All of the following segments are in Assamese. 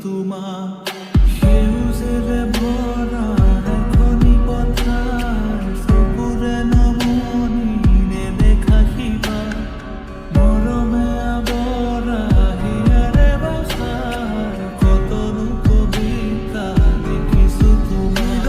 তোমাৰ সেউজেৰে ভৰা এখনি পথাৰ চকুৰে নমনি নেদেখা শিপা মৰমে আৱৰা হিয়াৰে বছাৰ কতনো কবিতা দেখিছো তোমাৰ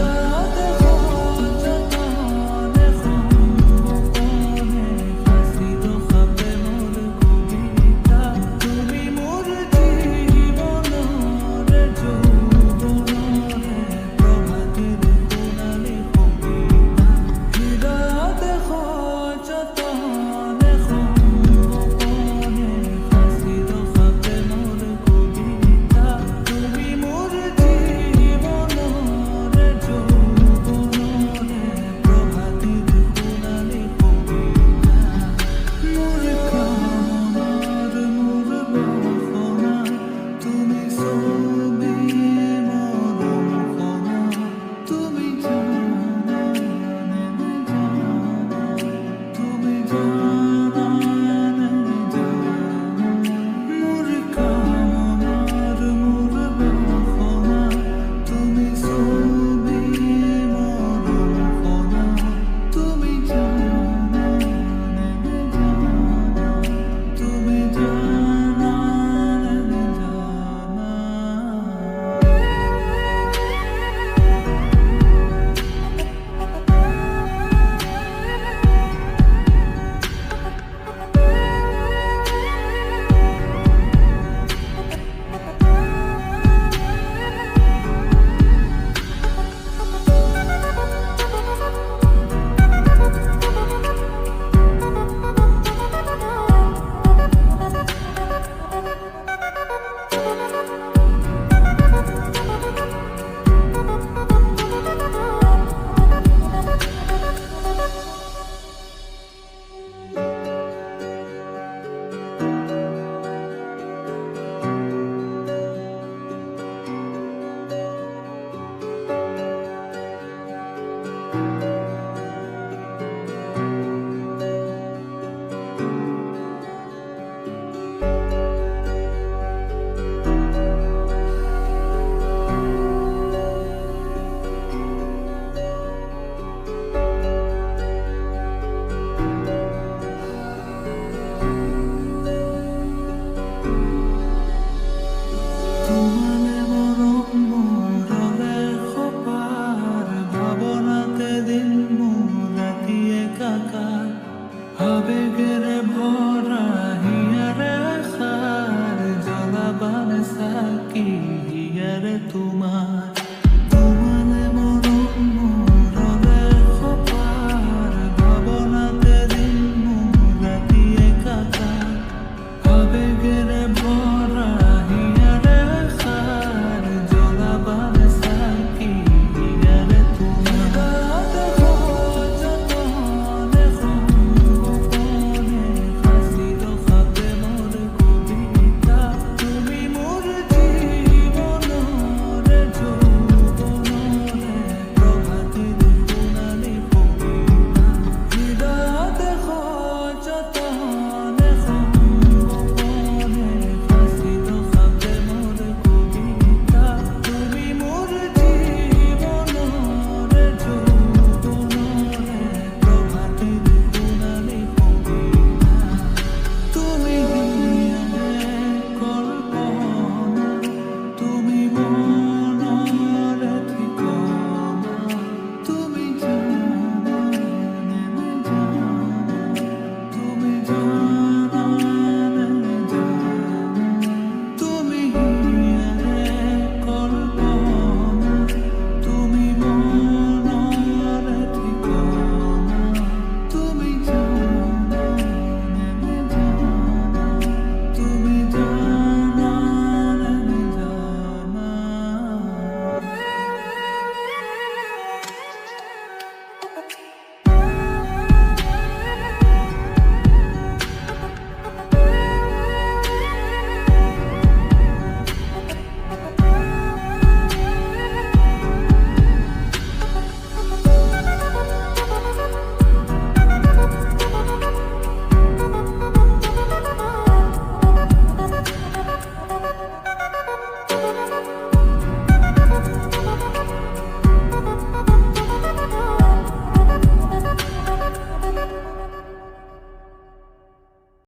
যতনে সম্পনে সাঁচি ৰখা প্ৰেমৰ কবিতা তুমি মোৰ জীৱনৰে যৌৱনৰে প্ৰভাতিৰ সোণালী কবিতা হৃদয়তে সযতনে সম্পনে সাঁচি ৰখা প্ৰেমৰ কবিতা তুমি মোৰ জীৱনৰে যৌৱনৰে প্ৰভাতিৰ সোণালী কবিতা মোৰ কামনাৰ মোৰ বাসনা তুমি ছবি মৰম সনা তুমি জানা নে জানা তুমি জানা নে জানা মোৰ কামনাৰ মোৰ বাসনা তুমি ছবি মৰম সনা তুমি জানা নে জানা তুমি জানা নে জানা তোমালে মৰম মোৰলে সপাৰ ভাৱনাতে দিন মোৰ ৰাতি একাকাৰ আবেগেৰে ভৰা হিয়াৰে আশাৰ জ্বলাবানে চাকি হিয়াৰে তোমাৰ